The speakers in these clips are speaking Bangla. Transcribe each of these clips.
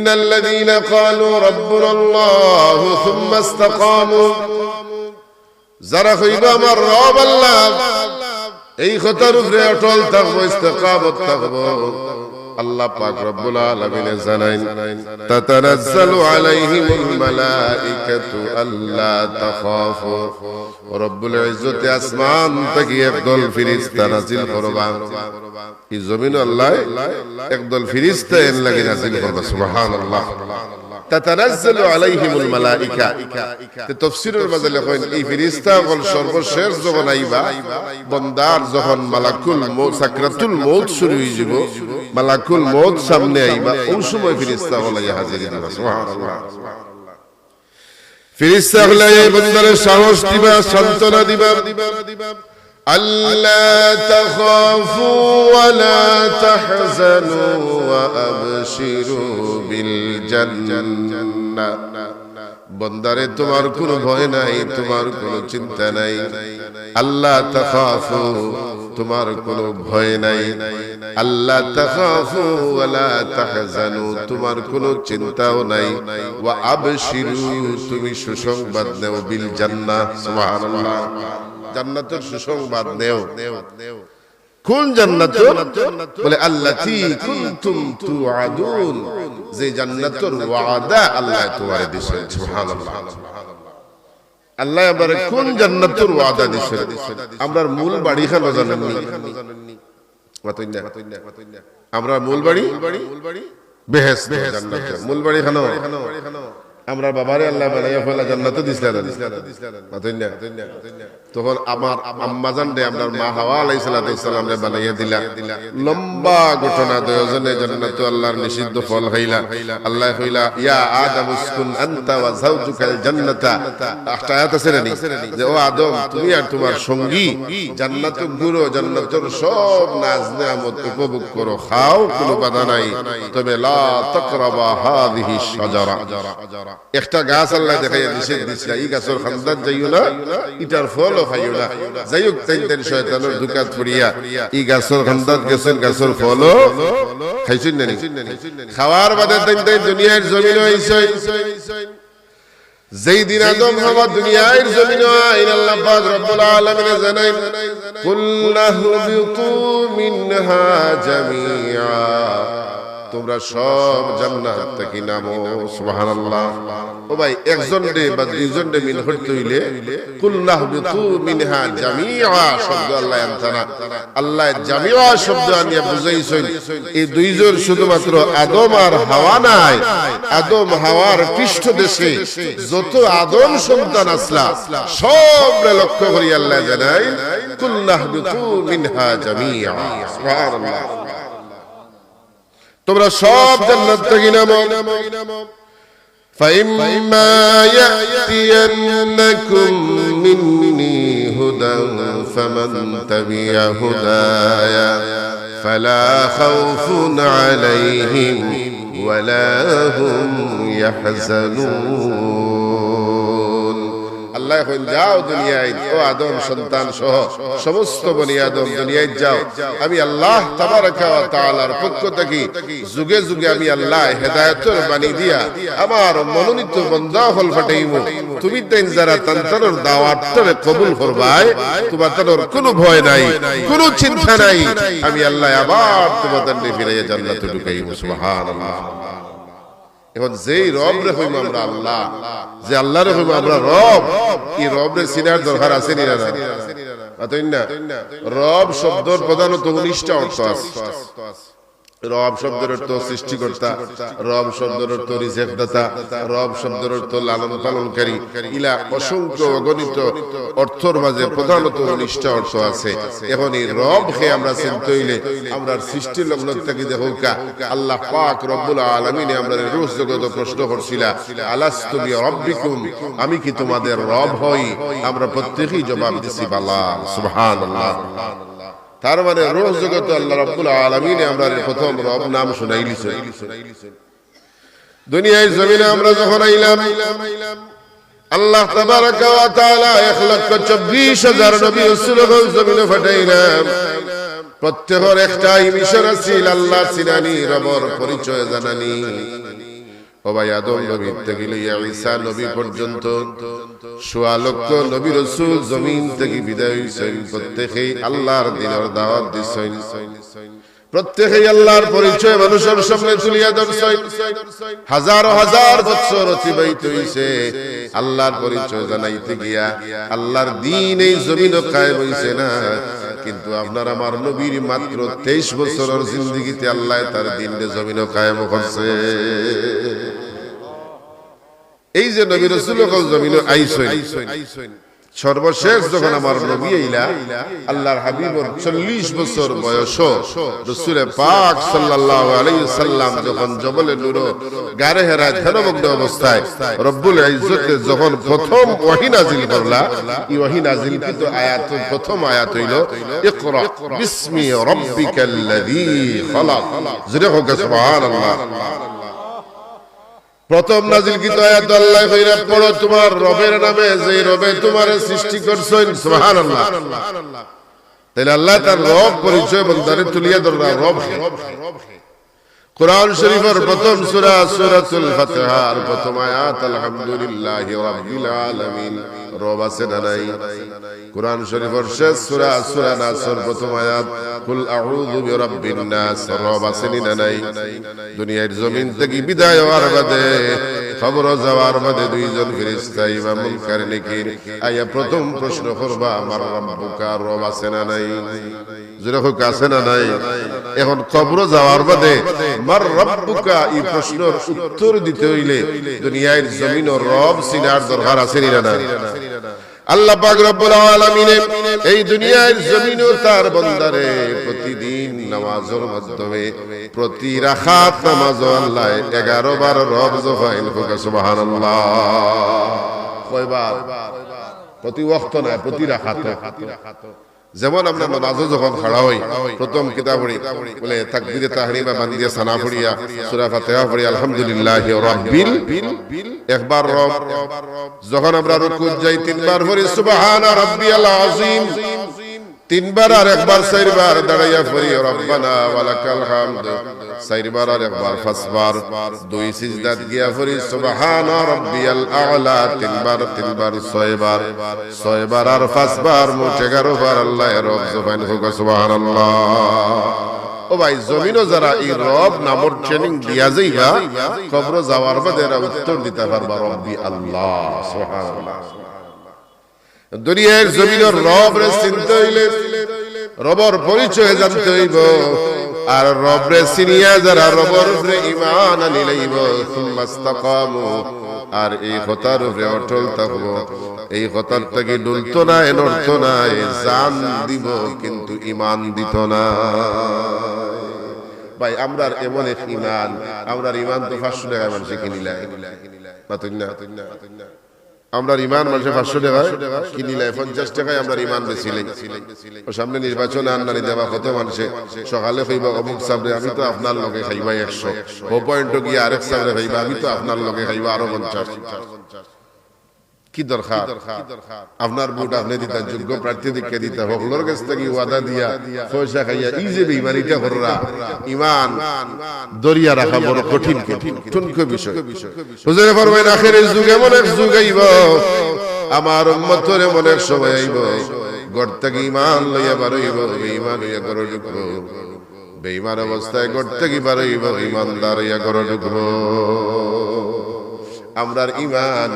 ইন্নাল্লাযীনা ক্বালু রাব্বুনাল্লাহু সুম্মা ইসতাকামু, যারা কইবা আমার রব আল্লাহ, এই কথার উপরে অটল থাকবো, ইস্তিকামত থাকবো, আল্লাহ পাক রব্বুল আলামিন জানাইন তাতানাজ্জালু আলাইহিমুল মালাইকাতু আল্লা তাখাফু, রব্বুল ইজ্জতে আসমান থেকে একদল ফেরেশতা নাযিল করবা, এই জমিনে আল্লাহ একদল ফেরেশতা এর লাগি নাযিল করবা। সুবহানাল্লাহ। তাতানাজ্জালু আলাইহিমুল মালাইকা, তাফসীরের মাঝে লেখেন এই ফেরেশতাগণ সর্বশেষ যখন আইবা, বান্দার যখন মালাকুল মউত সাকরাতুল মউত শুরু হয়ে যাব, মালাকুল মউত সামনে আইবা, ওই সময় ফেরেশতাগণ আইয়া হাজির দিবা। সুবহানাল্লাহ। ফেরেশতাগণ এই বান্দারে সাহস দিবা, সান্ত্বনা দিবা, আল্লা তাখাফু ওয়া লা তাহজানু ওয়া আবশিরু বিল জান্নাহ, বান্দারে তোমার কোনো ভয় নাই, তোমার কোনো চিন্তা নাই। আল্লাহ তাখাফু, তোমার কোনো ভয় নাই। আল্লাহ তাখাফু ওয়া লা তাহজানু, তোমার কোনো চিন্তাও নাই। ওয়া আবশিরু, তুমি সুসংবাদ নাও, বিল জান্নাহ। সুবহানাল্লাহ। জান্নাতের সুসংবাদ নেও। কোন জান্নাত? বলে আল্লাতী কুনতুম তুআদুন, যে জান্নাতের ওয়াদা আল্লাহ তোমারে দিয়েছেন। সুবহানাল্লাহ। আল্লাহ আমারে কোন জান্নাতের ওয়াদা দিয়েছেন? আমরার মূল বাড়ি খানো জানেননি? মাতইনা আমরার মূল বাড়ি বেহেশত, জান্নাত। মূল বাড়ি খানো আমরা বাবারে আল্লাহ বানাইয়া ফেলা জান্নাতে দিছিলেন। মাতইনা তখন আমার আম্মাজান রে আমরার মা হাওয়া আলাইহিস সালাম রে বানাইয়া দিলা। লম্বা ঘটনা, দুইজনে জান্নাতে আল্লাহর নিষিদ্ধ ফল খাইলা। আল্লাহ কইলা ইয়া আদম উসকুন আনতা ওয়া যাওজুকাল জান্নাতা, একটা আয়াত আছে না যে ও আদম, তুমি আর তোমার সঙ্গী জান্নাতে ঘুরো, জান্নাতের সব নাজ নেয়ামত উপভোগ করো, খাও, কোনো বাধা নাই, তবে লা তাকরাবা হাযিহি শাজারা, একটা গাছ আল্লাহ দেখাইয়া নিষেধ দিছিল, এই গাছের খান্দাত যাইও না, এটার ফলও খাইও না। যাই হোক, তিন শয়তানের দুকাত পড়িয়া এই গাছের খান্দাত গেছেন, গাছের ফলও খাইছেন না? খাওয়ার বাদে তিন দুনিয়ার জমিন হইছে। যেই দিন আদম হাওয়া দুনিয়ার জমিনে আইন, আল্লাহ পাক রব্বুল আলামিন জানাইন কুল্লাহু বিতু মিনহা জামিআ, তোমরা সব জান্নাত থেকে নামো। সুবহানাল্লাহ। ও ভাই, একজন রে বা দুইজন রে মিল হইতে হইলে কুল্লাহু বিতু মিনহা জামিআ শব্দ আল্লাহ আনতানা, আল্লাহ জামিআ শব্দ আনিয়া বুঝাইছেন এই দুইজন শুধুমাত্র আদম আর হাওয়া নাই, আদম হাওয়ার পৃষ্ঠদেশে যত আদম সন্তান আসলা সবরে লক্ষ্য করি আল্লাহ জানাই কুল্লাহু বিতু মিনহা জামিআ। সুবহানাল্লাহ। তোমরা সব জান্নাত থেকে নামো। ফাইম্মা ইয়াতিয়ান্নাকুম মিন্নি হুদান ফামান তাবিআ হুদায়া ফালা খাউফুন আলাইহিম ওয়ালা হুম ইয়াহজানুন। আল্লাহ কইন যাও দুনিয়ায়, ও আদম সন্তান সহ সমস্ত বনি আদম দুনিয়ায় যাও, আমি আল্লাহ তাবারাকা ওয়া তাআলার পক্ষ থেকে যুগে যুগে আমি আল্লাহ হেদায়েতের বাণী দিয়া আমার মনোনীত বান্দা হল ফাটাইমু। তুমি তাইন যারা তান্তানোর দাওয়াতরে কবুল করবাই, তোমাদের কোনো ভয় নাই, কোনো চিন্তা নাই, আমি আল্লাহ আবার তোমাদের ফিরাইয়া জান্নাতে ঢুকাইমু। সুবহানাল্লাহ। এখন যেই রব রে হইম আমরা আল্লাহ, যে আল্লাহ রে হইম আমরা রব, এই রব রে চিনার দরকার আছে নি না? রব শব্দের প্রধানত 19টা অর্থ আছে। রব শব্দের অর্থ সৃষ্টিকর্তা, রব শব্দের অর্থ রিজেকদাতা, রব শব্দের অর্থ লালন পালনকারী, ইলা অসংখ্য অগণিত অর্থর মাঝে প্রধানত 19টা অর্থ আছে। এখন এই রব কে আমরা চিনতে হইলে আমরা সৃষ্টি লগ্ন থেকে দেখোকা আল্লাহ পাক রব্বুল আলামিন আমরা রূহ জগত প্রশ্ন করছিলা আলাস্তু বিরাব্বিকুম, আমি কি তোমাদের রব হই? আমরা প্রত্যেকই জবাব দিছি বালা। সুবহানাল্লাহ। তার মানে রূহ জগত আল্লাহ রাব্বুল আলামিন আমরা প্রথম রব নাম শুনাইলিছে। দুনিয়ার জমিনে আমরা যখন আইলাম, আল্লাহ তাবারাকা ওয়া তাআলা 1,24,000 নবী রাসূলগণ জমিনে পাঠাইলেন। প্রত্যেকের একটাই মিশন ছিল আল্লাহ চিনানি, রবের পরিচয় জানানি। ও ভাই, আদম নবী থেকে লইয়া ঈসা নবী পর্যন্ত ১৬ লক্ষ নবী রাসূল জমিন থেকে বিদায় হইছেন। প্রত্যেকেই আল্লাহর দ্বীনের দাওয়াত দিছেন, প্রত্যেকেই আল্লাহর পরিচয় মানুষের সামনে তুলিয়া ধরছেন। হাজার হাজার বছর অতিবাহিত হইছে আল্লাহর পরিচয় জানাইতে গিয়া। আল্লাহর দ্বীন এই জমিনে কায়েম হইছে না, কিন্তু আপনার আমার নবীর মাত্র 23 বছরের জিন্দেগিতে আল্লাহ তার দ্বীনের জমিনে কায়েম করছে। এই যে নবী রাসূল জমিনে আইছেন, সর্বশেষ যখন আমার নবী আইলা, আল্লাহর হাবিবর 40 বছর বয়স, রাসূল পাক সাল্লাল্লাহু আলাইহি সাল্লাম যখন জবলে নূর গারে হেরা ধ্যানমগ্ন অবস্থায় রব্বুল ইজ্জত যখন প্রথম ওহী নাযিল করলা, এই ওহী নাযিলকৃত আয়াত, প্রথম আয়াত হইল ইকরা বিসমি রাব্বিকাল্লাযী খালাক। জোরে হোক সুবহানাল্লাহ। প্রথম নাযিলকৃত আয়াত আল্লাহ কইরা পড়ো তোমার রবের নামে, যে রবে তোমার সৃষ্টি করছেন। সুবহানাল্লাহ। তাহলে আল্লাহ তার রব পরিচয় বন্দারে তুলিয়া ধরলা, রব। কুরআন শরীফের প্রথম সূরা সূরাতুল ফাতিহার প্রথম আয়াত আলহামদুলিল্লাহি রাব্বিল আলামিন, রব আছে না নাই? কুরআন শরীফের শেষ সূরা সূরা নাসর প্রথম আয়াত কুল আউযু বিরাব্বিন নাস, রব আছে না নাই? দুনিয়ার জমিন থেকে বিদায় হওয়ার বাদে, কবর যাওয়ার বাদে দুইজন ফেরেশতা ইমাম মুনকার নাকির আয়া প্রথম প্রশ্ন করবা আমার রব্বুকা, রব আছে না নাই? জোরে হোক আছে না নাই? এখন কবর যাওয়ার বাদে মার রব্বুকা এই প্রশ্নের উত্তর দিতে হইলে দুনিয়ার জমিন ও রব চিনার দরকার আছে না নাই? আল্লাহ পাক রব্বুল আলামিন এই দুনিয়ার জমিন ও তার বান্দারে প্রতিদিন নামাজের মাধ্যমে, প্রতি রাকাত নামাজ আল্লাহ 11 বার রব জফাইল হোক সুবহানাল্লাহ। কয়বার? প্রতি ওয়াক্ত না, প্রতি রাকাত। যেমন আমরা নামাজে যখন খাড়া হই, প্রথম কিতাব পড়ি বলে তাকবীরে তাহরিমা বান্দিয়া সানা পড়িয়া সূরা ফাতিহা পড়ি আলহামদুলিল্লাহি রাব্বিল, একবার রব। যখন আমরা রুকু যাই 3 বার পড়ি সুবহানা রাব্বিয়াল আযীম 3 বার, আর একবার 4 বার দাঁড়াইয়া পড়ি রব্বানা ওয়ালাকাল হামদ 4 বার, আর একবার 5 বার। 2 সিজদাত গিয়া পড়ি সুবহানা রাব্বিয়াল আ'লা 3 বার 6 বার, 6 বার আর 5 বার, মোট 11 বার আল্লাহ রব জবান হোক সুবহানাল্লাহ। ও ভাই, জমিনও যারা এই রব নামর ট্রেনিং দিয়া যাইবা, কবর যাওয়ার বাদে এরা উত্তর দিতে পারবা রব্বি আল্লাহ সুবহানাল্লাহ। দুনিয়ার জমিনের রব রে চিনতে হইলে রবর পরিচয় জানতে হইব, আর রব রে চিনিয়া যারা রবর উপরে ঈমান আনি লইব, সুম্মাস্তাকামু, আর এই কথার উপরে অটল থাকবো, এই কথার থেকে ডুলতো না, নড়তো না, জান দিব কিন্তু ঈমান দিত না। ভাই আমরার এমন এক ঈমান, আমরার ঈমান তো 500 টাকা মানুষে কিনিলা না, আমরার ঈমান মানুষে 500 টাকায় কিনিলাই, 50 টাকায় আমরার ঈমান বেচিলেন। ও সামনে নির্বাচনে আন্নানি দেবা কত মানুষে সকালে কইবা অমুক সামনে আমি তো আপনার লগে খাইবা 100, ও পয়েন্টে গিয়ে আরেক সামনে খাইবা আমি তো আপনার লগে খাইবা আরো 50। কি দরকার? আপনার ভোট আপনি দিতা, যোগ্য প্রার্থী দিকে দিতা, হকলোর কাছ থেকে ওয়াদা দিয়া পয়সা খাইয়া এই যে বেঈমানিটা কররা, ঈমান দরিয়া রাখা বড় কঠিন ঠুনকো বিষয়। হুজুরে ফরমায় আখিরের যুগে এমন এক যুগ আইব, আমার উম্মতের এমন এক সময় আইব, ঘর থেকে ঈমান লইয়া বার হইব, বেঈমান হইয়া ঘরে ঢুকবো, বেঈমান অবস্থায় ঘর থেকে বার হইব, ঈমানদার হইয়া ঘরে ঢুকবো। আমরার ঈমান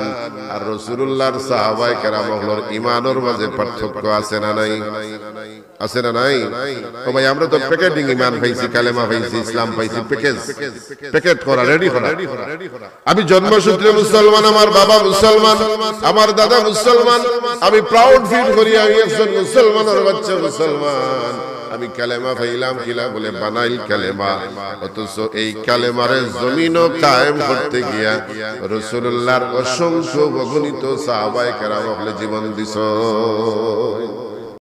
আর রাসূলুল্লাহর সাহাবায়ে কেরামের ঈমানের মাঝে পার্থক্য আছে না নাই? আছে না নাই? ও ভাই, আমরা তো প্যাকেটিং ঈমান পাইছি, কালেমা পাইছি, ইসলাম পাইছি, প্যাকেট করা, রেডি করা। আমি জন্মসূত্রে মুসলমান, আমার বাবা মুসলমান, আমার দাদা মুসলমান, আমি প্রাউড ফিল করি আমি একজন মুসলমানের বাচ্চা, মুসলমান। আমি কালেমা পাইলাম কিলা বলে বানাইল কালেমা, অথচ এই কালেমারে জমিনও কায়েম করতে গিয়া রাসূলুল্লাহর অসংখ্য অগণিত সাহাবায়ে কেরাম জীবন দিছ।